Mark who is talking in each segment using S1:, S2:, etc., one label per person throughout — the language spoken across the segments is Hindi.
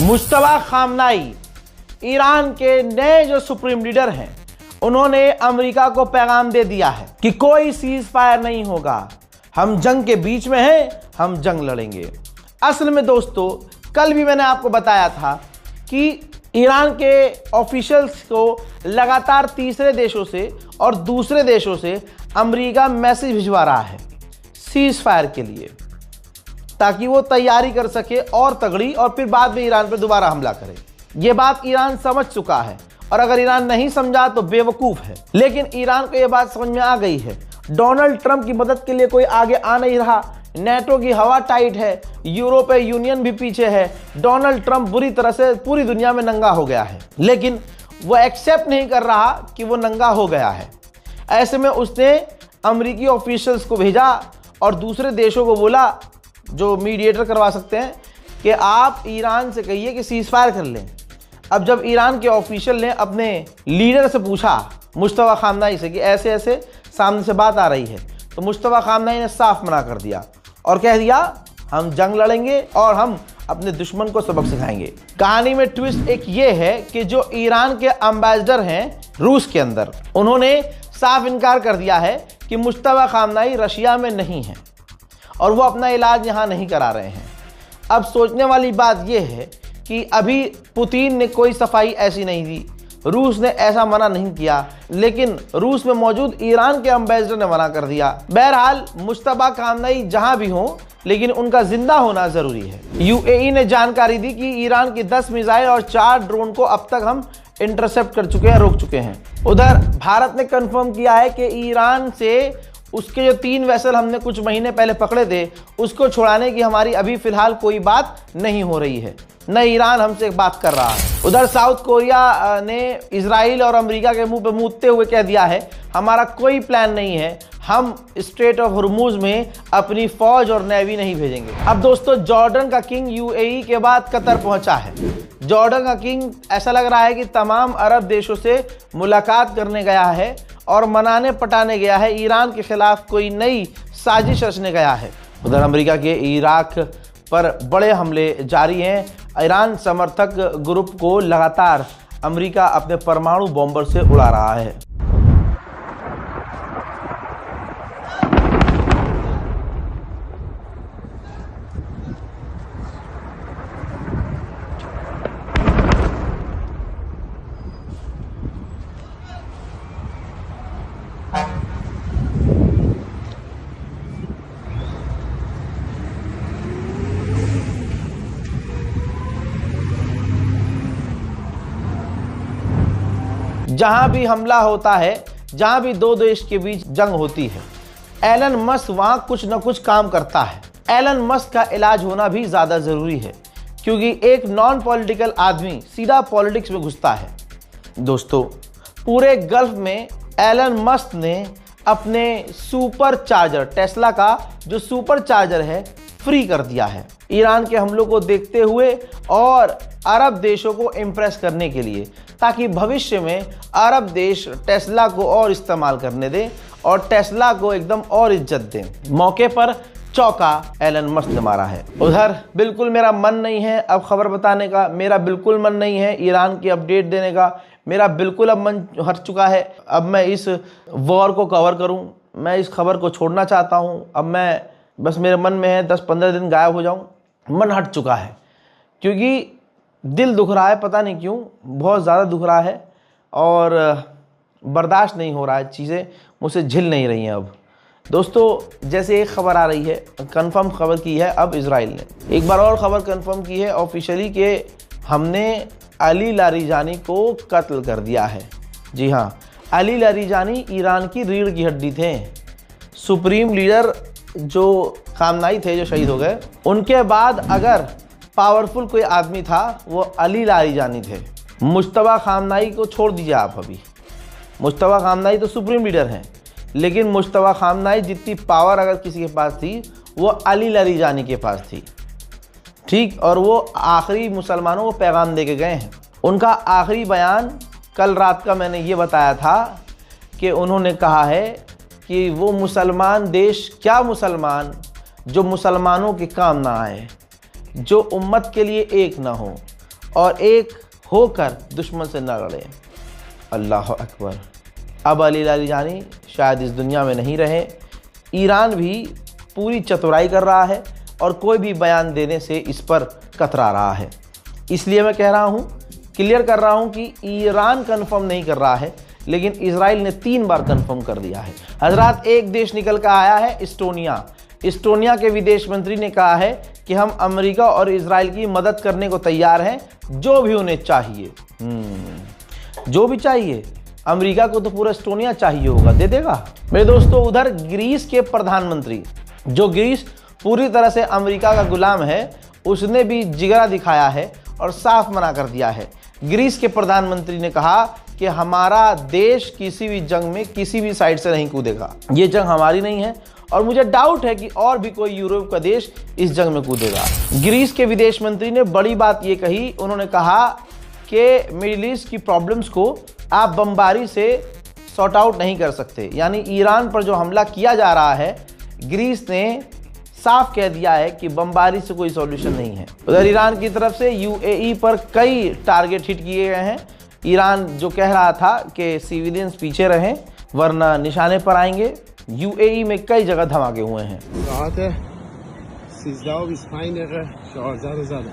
S1: मुश्तबा खामनाई ईरान के नए जो सुप्रीम लीडर हैं, उन्होंने अमेरिका को पैगाम दे दिया है कि कोई सीज फायर नहीं होगा, हम जंग के बीच में हैं, हम जंग लड़ेंगे। असल में दोस्तों, कल भी मैंने आपको बताया था कि ईरान के ऑफिशियल्स को लगातार तीसरे देशों से और दूसरे देशों से अमेरिका मैसेज भिजवा रहा है सीज फायर के लिए, ताकि वो तैयारी कर सके और तगड़ी, और फिर बाद में ईरान पर दोबारा हमला करे। ये बात ईरान समझ चुका है, और अगर ईरान नहीं समझा तो बेवकूफ़ है। लेकिन ईरान को ये बात समझ में आ गई है, डोनाल्ड ट्रंप की मदद के लिए कोई आगे आ नहीं रहा, नेटो की हवा टाइट है, यूरोपीय यूनियन भी पीछे है, डोनाल्ड ट्रंप बुरी तरह से पूरी दुनिया में नंगा हो गया है। लेकिन वो एक्सेप्ट नहीं कर रहा कि वो नंगा हो गया है। ऐसे में उसने अमेरिकी ऑफिशियल्स को भेजा और दूसरे देशों को बोला, जो मीडिएटर करवा सकते हैं, कि आप ईरान से कहिए कि सीज फायर कर लें। अब जब ईरान के ऑफिशियल ने अपने लीडर से पूछा, मुश्तबा खामनाई से, कि ऐसे ऐसे सामने से बात आ रही है, तो मुश्तबा खामनाई ने साफ मना कर दिया और कह दिया, हम जंग लड़ेंगे और हम अपने दुश्मन को सबक सिखाएंगे। कहानी में ट्विस्ट एक ये है कि जो ईरान के एम्बेसडर हैं रूस के अंदर, उन्होंने साफ इनकार कर दिया है कि मुश्तबा खामनाई रशिया में नहीं है और वो अपना इलाज यहाँ नहीं करा रहे हैं। अब सोचने वाली बात यह है कि अभी पुतिन ने कोई सफाई ऐसी नहीं दी, रूस ने ऐसा मना नहीं किया, लेकिन रूस में मौजूद ईरान के एम्बेसडर ने मना कर दिया। बहरहाल मुश्तबा खामनाई जहां भी हों, लेकिन उनका जिंदा होना जरूरी है। यूएई ने जानकारी दी कि ईरान की 10 मिसाइल और 4 ड्रोन को अब तक हम इंटरसेप्ट कर चुके हैं, रोक चुके हैं। उधर भारत ने कंफर्म किया है कि ईरान से उसके जो 3 वेसल हमने कुछ महीने पहले पकड़े थे, उसको छुड़ाने की हमारी अभी फिलहाल कोई बात नहीं हो रही है, न ईरान हमसे बात कर रहा है। उधर साउथ कोरिया ने इजराइल और अमेरिका के मुंह पे मूतते हुए कह दिया है, हमारा कोई प्लान नहीं है, हम स्ट्रेट ऑफ हॉर्मुज में अपनी फौज और नेवी नहीं भेजेंगे। अब दोस्तों, जॉर्डन का किंग यूएई के बाद कतर पहुंचा है। जॉर्डन का किंग ऐसा लग रहा है कि तमाम अरब देशों से मुलाकात करने गया है और मनाने पटाने गया है, ईरान के खिलाफ कोई नई साजिश रचने गया है। उधर अमेरिका के इराक पर बड़े हमले जारी हैं। ईरान समर्थक ग्रुप को लगातार अमेरिका अपने परमाणु बॉम्बर से उड़ा रहा है। जहां भी हमला होता है, जहां भी दो देश के बीच जंग होती है, एलन मस्क वहां कुछ न कुछ काम करता है। एलन मस्क का इलाज होना भी ज़्यादा ज़रूरी है, क्योंकि एक नॉन पॉलिटिकल आदमी सीधा पॉलिटिक्स में घुसता है। दोस्तों, पूरे गल्फ में एलन मस्क ने अपने सुपर चार्जर, टेस्ला का जो सुपर चार्जर है, फ्री कर दिया है ईरान के हमलों को देखते हुए और अरब देशों को इम्प्रेस करने के लिए, ताकि भविष्य में अरब देश टेस्ला को और इस्तेमाल करने दें और टेस्ला को एकदम और इज्जत दें। मौके पर चौका एलन मस्क ने मारा है। उधर बिल्कुल मेरा मन नहीं है अब खबर बताने का, मेरा बिल्कुल मन नहीं है ईरान की अपडेट देने का, मेरा बिल्कुल अब मन हट चुका है। अब मैं इस वॉर को कवर करूं, मैं इस खबर को छोड़ना चाहता हूं। अब मैं बस, मेरे मन में है 10-15 दिन गायब हो जाऊं। मन हट चुका है, क्योंकि दिल दुख रहा है, पता नहीं क्यों, बहुत ज़्यादा दुख रहा है और बर्दाश्त नहीं हो रहा है, चीज़ें मुझसे झिल नहीं रही हैं। अब दोस्तों, जैसे एक खबर आ रही है, कंफर्म खबर की है अब इजराइल ने, एक बार और खबर कंफर्म की है ऑफिशियली कि हमने अली लारिजानी को कत्ल कर दिया है। जी हाँ, अली लारिजानी ईरान की रीढ़ की हड्डी थे, सुप्रीम लीडर जो खामनाई थे, जो शहीद हो गए। उनके बाद अगर पावरफुल कोई आदमी था, वो अली लारिजानी थे। मुश्तबा खामनाई को छोड़ दीजिए आप अभी, मुश्तबा खामनाई तो सुप्रीम लीडर हैं, लेकिन मुश्तबा खामनाई जितनी पावर अगर किसी के पास थी, वो अली लारिजानी के पास थी। ठीक, और वो आखिरी मुसलमानों को पैगाम दे के गए हैं। उनका आखिरी बयान कल रात का मैंने ये बताया था कि उन्होंने कहा है कि वो मुसलमान देश, क्या मुसलमान, जो मुसलमानों के काम ना आए, जो उम्मत के लिए एक ना हो, और एक होकर दुश्मन से न लड़ें। अल्लाह अकबर। अब अली लारीजानी शायद इस दुनिया में नहीं रहे। ईरान भी पूरी चतुराई कर रहा है और कोई भी बयान देने से इस पर कतरा रहा है। इसलिए मैं कह रहा हूँ, क्लियर कर रहा हूँ कि ईरान कंफर्म नहीं कर रहा है, लेकिन इजराइल ने 3 बार कंफर्म कर दिया है। हजरात, एक देश निकल कर आया है इस्टोनिया। इस्टोनिया के विदेश मंत्री ने कहा है कि हम अमेरिका और इजराइल की मदद करने को तैयार हैं, जो भी उन्हें चाहिए। जो भी चाहिए। अमेरिका को तो पूरा इस्टोनिया चाहिए होगा, दे देगा। मेरे दोस्तों, उधर ग्रीस के प्रधानमंत्री, जो ग्रीस पूरी तरह से अमेरिका का गुलाम है, उसने भी जिगरा दिखाया है और साफ मना कर दिया है। ग्रीस के प्रधानमंत्री ने कहा कि हमारा देश किसी भी जंग में किसी भी साइड से नहीं कूदेगा। ये जंग हमारी नहीं है और मुझे डाउट है कि और भी कोई यूरोप का देश इस जंग में कूदेगा। ग्रीस के विदेश मंत्री ने बड़ी बात ये कही, उन्होंने कहा कि मिडिल ईस्ट की प्रॉब्लम्स को आप बमबारी से सॉर्ट आउट नहीं कर सकते। यानी ईरान पर जो हमला किया जा रहा है, ग्रीस ने साफ कह दिया है कि बमबारी से कोई सॉल्यूशन नहीं है। उधर ईरान की तरफ से यूएई पर कई टारगेट हिट किए गए हैं। ईरान जो कह रहा था कि सिविलियंस पीछे रहें वरना निशाने पर आएंगे, यूएई में कई जगह धमाके हुए हैं।
S2: रात 13:25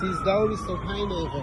S2: 13:25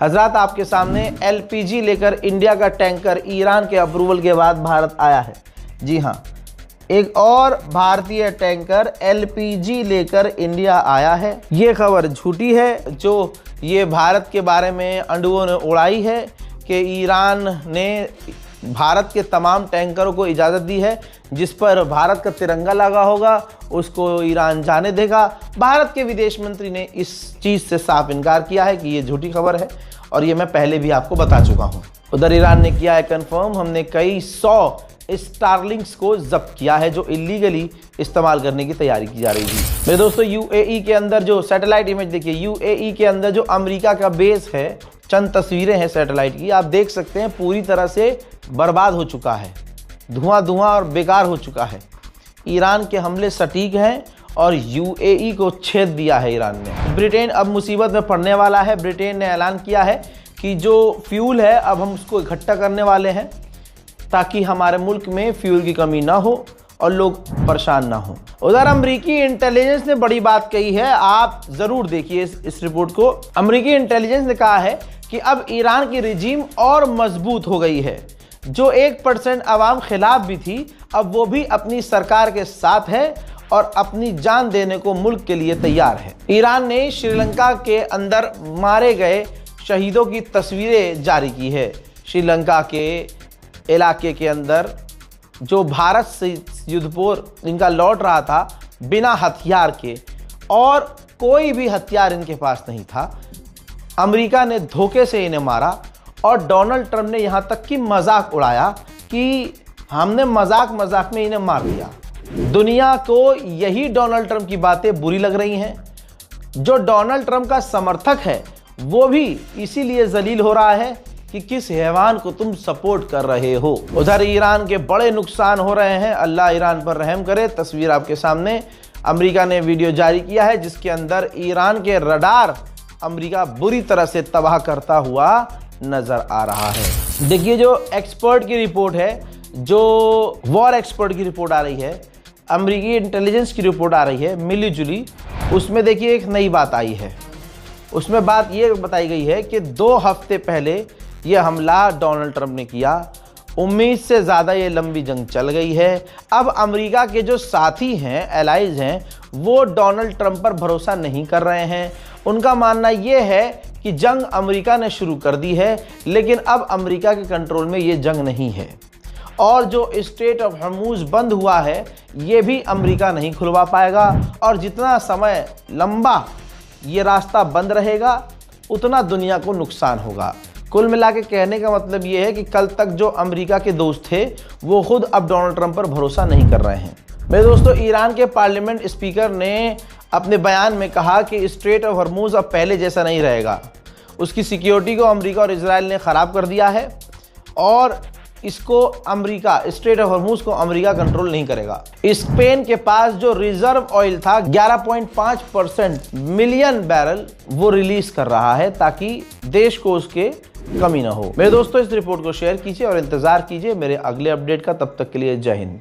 S1: हजरात, आपके सामने एलपीजी लेकर इंडिया का टैंकर ईरान के अप्रूवल के बाद भारत आया है। जी हाँ, एक और भारतीय टैंकर एलपीजी लेकर इंडिया आया है। ये खबर झूठी है जो ये भारत के बारे में अंडुओं ने उड़ाई है कि ईरान ने भारत के तमाम टैंकरों को इजाज़त दी है, जिस पर भारत का तिरंगा लगा होगा उसको ईरान जाने देगा। भारत के विदेश मंत्री ने इस चीज़ से साफ इनकार किया है कि ये झूठी खबर है और ये मैं पहले भी आपको बता चुका हूँ। उधर ईरान ने किया है कंफर्म, हमने कई 100 स्टारलिंक्स को जब्त किया है जो इलीगली इस्तेमाल करने की तैयारी की जा रही थी। मेरे दोस्तों, यूएई के अंदर जो सैटेलाइट इमेज देखिए, यूएई के अंदर जो अमेरिका का बेस है, चंद तस्वीरें हैं सैटेलाइट की, आप देख सकते हैं पूरी तरह से बर्बाद हो चुका है, धुआं धुआं और बेकार हो चुका है। ईरान के हमले सटीक हैं और यूएई को छेद दिया है ईरान ने। ब्रिटेन अब मुसीबत में पड़ने वाला है। ब्रिटेन ने ऐलान किया है कि जो फ्यूल है अब हम उसको इकट्ठा करने वाले हैं ताकि हमारे मुल्क में फ्यूल की कमी ना हो और लोग परेशान ना हो। उधर अमेरिकी इंटेलिजेंस ने बड़ी बात कही है, आप जरूर देखिए इस रिपोर्ट को। अमेरिकी इंटेलिजेंस ने कहा है कि अब ईरान की रिजीम और मजबूत हो गई है। जो 1% आवाम खिलाफ भी थी, अब वो भी अपनी सरकार के साथ है और अपनी जान देने को मुल्क के लिए तैयार है। ईरान ने श्रीलंका के अंदर मारे गए शहीदों की तस्वीरें जारी की है। श्रीलंका के इलाके के अंदर जो भारत से युद्धपोर इनका लौट रहा था बिना हथियार के, और कोई भी हथियार इनके पास नहीं था, अमेरिका ने धोखे से इन्हें मारा और डोनाल्ड ट्रंप ने यहाँ तक कि मजाक उड़ाया कि हमने मजाक मजाक में इन्हें मार दिया। दुनिया को यही डोनाल्ड ट्रंप की बातें बुरी लग रही हैं। जो डोनाल्ड ट्रंप का समर्थक है वो भी इसीलिए जलील हो रहा है कि किस हैवान को तुम सपोर्ट कर रहे हो। उधर ईरान के बड़े नुकसान हो रहे हैं, अल्लाह ईरान पर रहम करे। तस्वीर आपके सामने, अमेरिका ने वीडियो जारी किया है जिसके अंदर ईरान के रडार अमेरिका बुरी तरह से तबाह करता हुआ नजर आ रहा है। देखिए, जो एक्सपर्ट की रिपोर्ट है, जो वॉर एक्सपर्ट की रिपोर्ट आ रही है, अमेरिकी इंटेलिजेंस की रिपोर्ट आ रही है मिली जुली, उसमें देखिए एक नई बात आई है। उसमें बात ये बताई गई है कि 2 हफ्ते पहले यह हमला डोनाल्ड ट्रंप ने किया। उम्मीद से ज़्यादा ये लंबी जंग चल गई है। अब अमेरिका के जो साथी हैं, एलाइज हैं, वो डोनाल्ड ट्रंप पर भरोसा नहीं कर रहे हैं। उनका मानना ये है कि जंग अमेरिका ने शुरू कर दी है, लेकिन अब अमेरिका के कंट्रोल में ये जंग नहीं है, और जो स्ट्रेट ऑफ हॉर्मुज़ बंद हुआ है ये भी अमेरिका नहीं खुलवा पाएगा, और जितना समय लंबा ये रास्ता बंद रहेगा उतना दुनिया को नुकसान होगा। कुल मिला के कहने का मतलब ये है कि कल तक जो अमेरिका के दोस्त थे वो खुद अब डोनाल्ड ट्रंप पर भरोसा नहीं कर रहे हैं। मेरे दोस्तों, ईरान के पार्लियामेंट स्पीकर ने अपने बयान में कहा कि स्ट्रेट ऑफ हॉर्मुज अब पहले जैसा नहीं रहेगा। उसकी सिक्योरिटी को अमेरिका और इजराइल ने ख़राब कर दिया है और इसको अमेरिका, स्ट्रेट ऑफ हॉर्मुज को अमेरिका कंट्रोल नहीं करेगा। स्पेन के पास जो रिजर्व ऑयल था 11.5% मिलियन बैरल वो रिलीज कर रहा है ताकि देश को उसके कमी ना हो। मेरे दोस्तों, इस रिपोर्ट को शेयर कीजिए और इंतजार कीजिए मेरे अगले अपडेट का। तब तक के लिए जय हिंद।